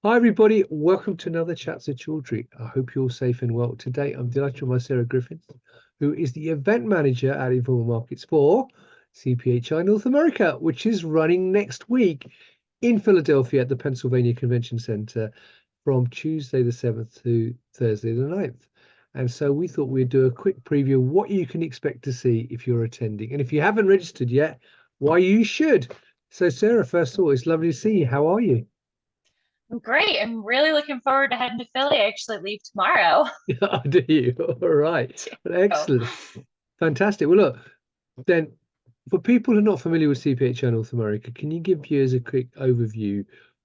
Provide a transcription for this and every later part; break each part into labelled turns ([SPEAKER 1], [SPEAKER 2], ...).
[SPEAKER 1] Hi everybody, welcome to another Chats with Chaudhry. I hope you're all safe and well. Today I'm delighted with my Sarah Griffin, who is the event manager at Informa Markets for CPHI North America, which is running next week in Philadelphia at the Pennsylvania Convention Center from Tuesday the 7th to Thursday the 9th. And so we thought we'd do a quick preview of what you can expect to see if you're attending. And if you haven't registered yet, why you should. So Sarah, first of all, it's lovely to see you. How are you?
[SPEAKER 2] Great. I'm really looking forward to heading to Philly. I actually leave tomorrow.
[SPEAKER 1] Yeah, do you? All right. Well,
[SPEAKER 2] Oh,
[SPEAKER 1] excellent. Fantastic. Well, look, then for people who are not familiar with CPHI North America, can you give viewers a quick overview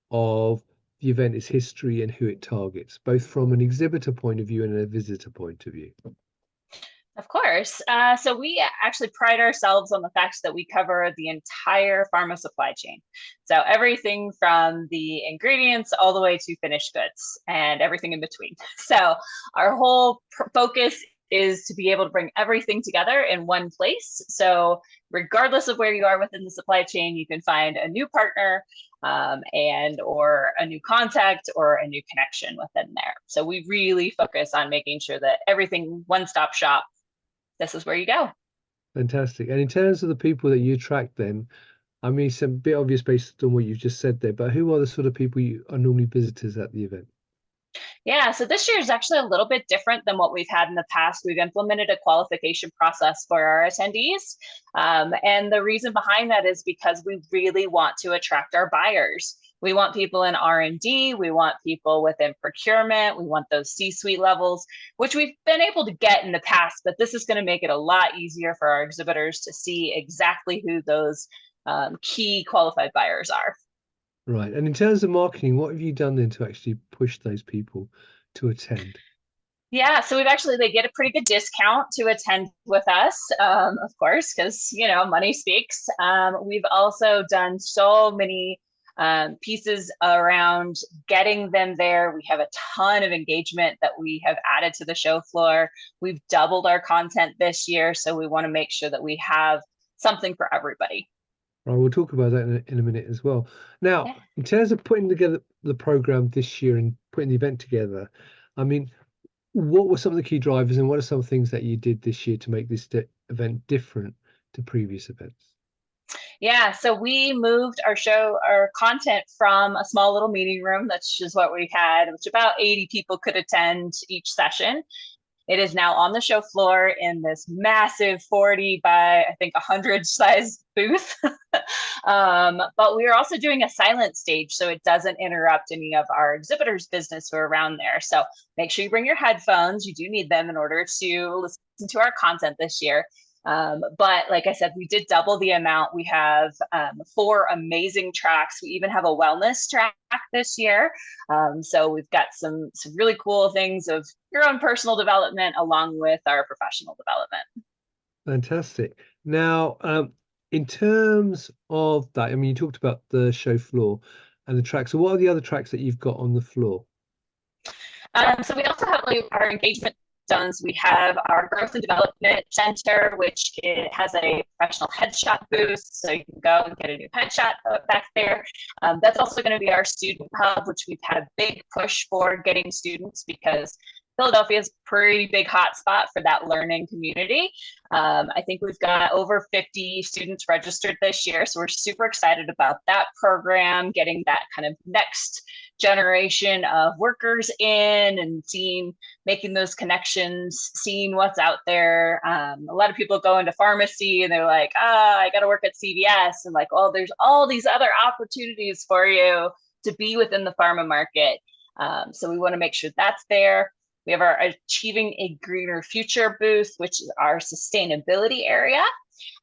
[SPEAKER 1] of the event, its history, and who it targets, both from an exhibitor point of view and a visitor point of view?
[SPEAKER 2] of course. So we actually pride ourselves on the fact that we cover the entire pharma supply chain. So everything from the ingredients all the way to finished goods and everything in between. So our whole focus is to be able to bring everything together in one place. So regardless of where you are within the supply chain, you can find a new partner and or a new contact or a new connection within there. So we really focus on making sure that everything one-stop shop, this is where you go.
[SPEAKER 1] Fantastic. And in terms of the people that you attract, then, I mean, it's a bit obvious based on what you've just said there, but who are the sort of people you are normally visitors at the event?
[SPEAKER 2] Yeah, so this year is actually a little bit different than what we've had in the past. We've implemented a qualification process for our attendees. And the reason behind that is because we really want to attract our buyers. We want people in R&D, we want people within procurement, we want those C-suite levels, which we've been able to get in the past, but this is going to make it a lot easier for our exhibitors to see exactly who those key qualified buyers are.
[SPEAKER 1] Right. And in terms of marketing, what have you done then to actually push those people to attend?
[SPEAKER 2] Yeah, so they get a pretty good discount to attend with us, of course, because, money speaks. We've also done so many pieces around getting them there. We have a ton of engagement that we have added to the show floor. We've doubled our content this year, so we want to make sure that we have something for everybody.
[SPEAKER 1] Right, we'll talk about that in a minute as well. Now,
[SPEAKER 2] Yeah.
[SPEAKER 1] in terms of putting together the program this year and putting the event together, I mean, what were some of the key drivers and what are some things that you did this year to make this event different to previous events?
[SPEAKER 2] Yeah, so we moved our content from a small little meeting room, that's just what we had, which about 80 people could attend each session. It is now on the show floor in this massive 40 by, I think, 100 size booth. But we are also doing a silent stage so it doesn't interrupt any of our exhibitors' business who are around there. So make sure you bring your headphones. You do need them in order to listen to our content this year. But like I said, we did double the amount. We have 4 amazing tracks. We even have a wellness track this year. So we've got some really cool things of your own personal development along with our professional development.
[SPEAKER 1] Fantastic. Now, in terms of that, I mean, you talked about the show floor and the tracks. So what are the other tracks that you've got on the floor?
[SPEAKER 2] So we also have our engagement zones. We have our growth and development center, which it has a professional headshot booth, so you can go and get a new headshot back there. That's also going to be our student hub, which we've had a big push for getting students because Philadelphia is a pretty big hotspot for that learning community. I think we've got over 50 students registered this year, so we're super excited about that program, getting that kind of next generation of workers in and making those connections, seeing what's out there. A lot of people go into pharmacy and they're like, I got to work at CVS, and like, oh, there's all these other opportunities for you to be within the pharma market. So we want to make sure that's there. We have our Achieving a Greener Future booth, which is our sustainability area.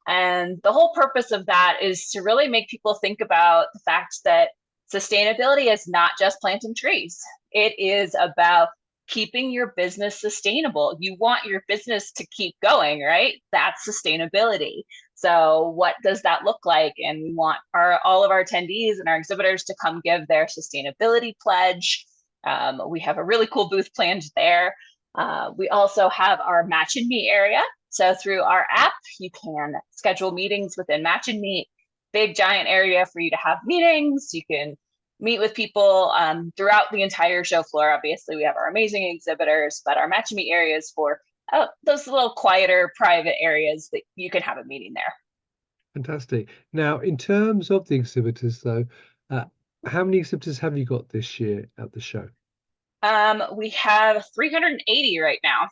[SPEAKER 2] And the whole purpose of that is to really make people think about the fact that sustainability is not just planting trees. It is about keeping your business sustainable. You want your business to keep going, right? That's sustainability. So what does that look like? And we want all of our attendees and our exhibitors to come give their sustainability pledge. We have a really cool booth planned there. We also have our Match and Meet area. So through our app, you can schedule meetings within Match and Meet, big giant area for you to have meetings. You can meet with people throughout the entire show floor. Obviously, we have our amazing exhibitors, but our match and meet areas for those little quieter private areas that you can have a meeting there.
[SPEAKER 1] Fantastic. Now, in terms of the exhibitors, though, how many exhibitors have you got this year at the show?
[SPEAKER 2] We have 380 right now.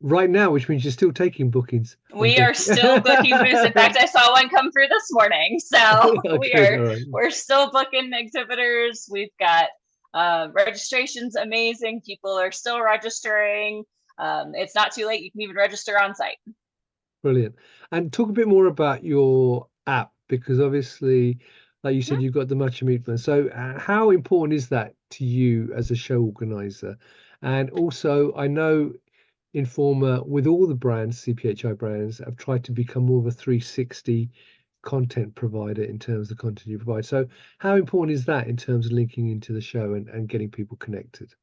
[SPEAKER 1] Right now, which means you're still taking bookings.
[SPEAKER 2] We are still booking booths. In fact, I saw one come through this morning. So
[SPEAKER 1] Okay,
[SPEAKER 2] we're still booking exhibitors. We've got registration's amazing. People are still registering. It's not too late. You can even register on site.
[SPEAKER 1] Brilliant. And talk a bit more about your app, because obviously, like you said, you've got the Matcha Meet Plan. So how important is that to you as a show organizer? And also, I know Informa, with all the brands, CPHI brands, have tried to become more of a 360 content provider in terms of the content you provide. So how important is that in terms of linking into the show and getting people connected?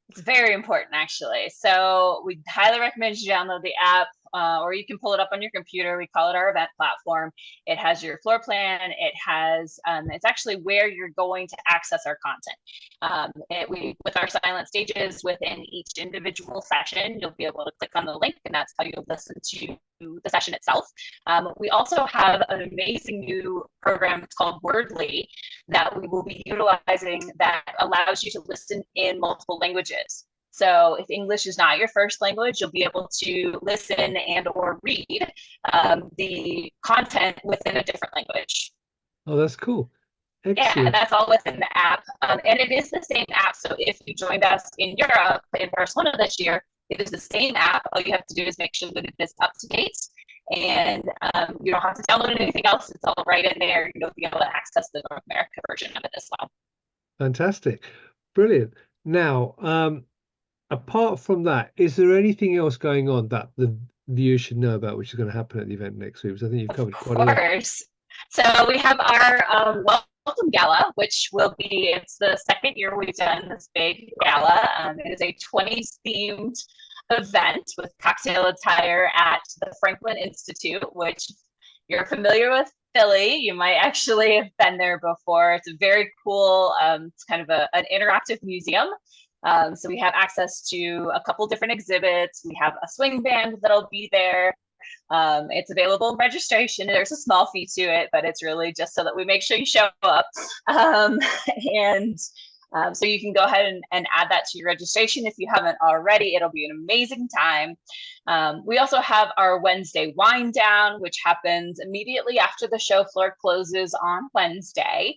[SPEAKER 2] It's very important, actually. So we highly recommend you download the app, or you can pull it up on your computer. We call it our event platform. It has your floor plan. It has, it's actually where you're going to access our content. With our silent stages within each individual session, you'll be able to click on the link, and that's how you'll listen to the session itself. We also have an amazing new program called Wordly that we will be utilizing that allows you to listen in multiple languages. So if English is not your first language, you'll be able to listen and or read the content within a different language.
[SPEAKER 1] Oh, that's cool. Excellent.
[SPEAKER 2] Yeah, that's all within the app. And it is the same app. So if you joined us in Europe in Barcelona this year, it is the same app. All you have to do is make sure that it is up to date. And you don't have to download anything else. It's all right in there. You'll be able to access the North America version of it as well.
[SPEAKER 1] Fantastic. Brilliant. Now, apart from that, is there anything else going on that the viewers should know about, which is going to happen at the event next week? Because I think you've covered quite a lot.
[SPEAKER 2] Of course. So we have our welcome gala, which will be, it's the second year we've done this big gala. It is a 20s themed event with cocktail attire at the Franklin Institute, which you're familiar with Philly. You might actually have been there before. It's a very cool, it's kind of an interactive museum. So we have access to a couple different exhibits. We have a swing band that'll be there. It's available in registration. There's a small fee to it, but it's really just so that we make sure you show up. So you can go ahead and add that to your registration if you haven't already. It'll be an amazing time. We also have our Wednesday wine down, which happens immediately after the show floor closes on Wednesday.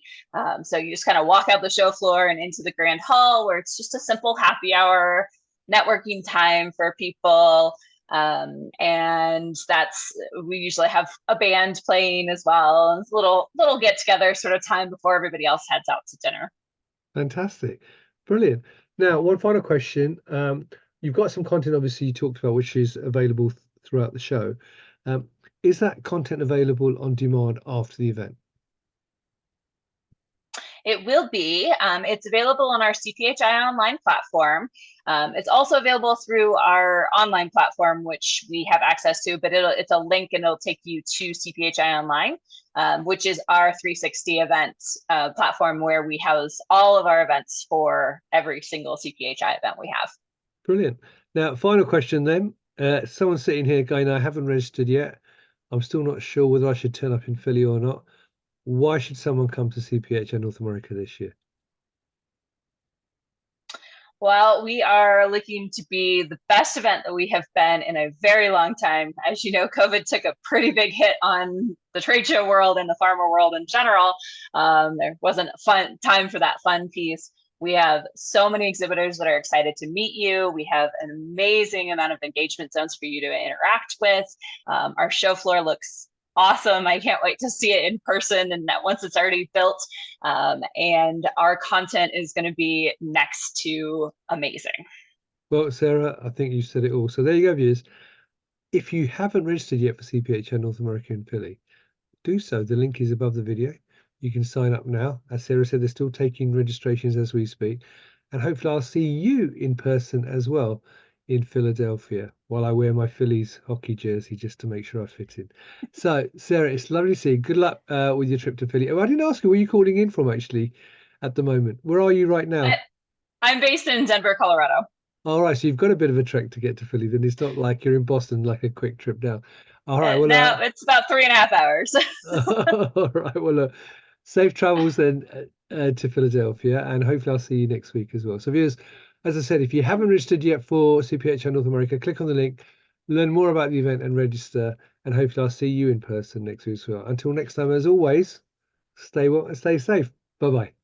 [SPEAKER 2] So you just kind of walk out the show floor and into the grand hall, where it's just a simple happy hour networking time for people. And we usually have a band playing as well. It's a little get together sort of time before everybody else heads out to dinner.
[SPEAKER 1] Fantastic. Brilliant. Now, one final question. You've got some content, obviously, you talked about, which is available throughout the show. Is that content available on demand after the event?
[SPEAKER 2] It will be. It's available on our CPHI online platform. It's also available through our online platform, which we have access to, but it's a link and it'll take you to CPHI Online, which is our 360 events platform where we house all of our events for every single CPHI event we have.
[SPEAKER 1] Brilliant. Now, final question then. Someone's sitting here going, I haven't registered yet. I'm still not sure whether I should turn up in Philly or not. Why should someone come to CPHI North America this year?
[SPEAKER 2] Well, we are looking to be the best event that we have been in a very long time. As you know, COVID took a pretty big hit on the trade show world and the pharma world in general. There wasn't a fun time for that fun piece. We have so many exhibitors that are excited to meet you. We have an amazing amount of engagement zones for you to interact with. Our show floor looks awesome. I can't wait to see it in person, and that once it's already built. And our content is going to be next to amazing.
[SPEAKER 1] Well, Sarah, I think you said it all. So there you go, viewers. If you haven't registered yet for CPHI North America in Philly, do so. The link is above the video. You can sign up now. As Sarah said, they're still taking registrations as we speak. And hopefully I'll see you in person as well in Philadelphia while I wear my Phillies hockey jersey just to make sure I fit in. So, Sarah, it's lovely to see you. Good luck with your trip to Philly. Oh, I didn't ask you where you calling in from actually at the moment. Where are you right now?
[SPEAKER 2] I'm based in Denver, Colorado.
[SPEAKER 1] All right, so you've got a bit of a trek to get to Philly. Then it's not like you're in Boston, like a quick trip down. All right, well,
[SPEAKER 2] Now it's about 3.5 hours.
[SPEAKER 1] all right, well, safe travels then to Philadelphia, and hopefully I'll see you next week as well. So, viewers, as I said, if you haven't registered yet for CPHI North America, click on the link, learn more about the event, and register. And hopefully I'll see you in person next week as well. Until next time, as always, stay well and stay safe. Bye bye.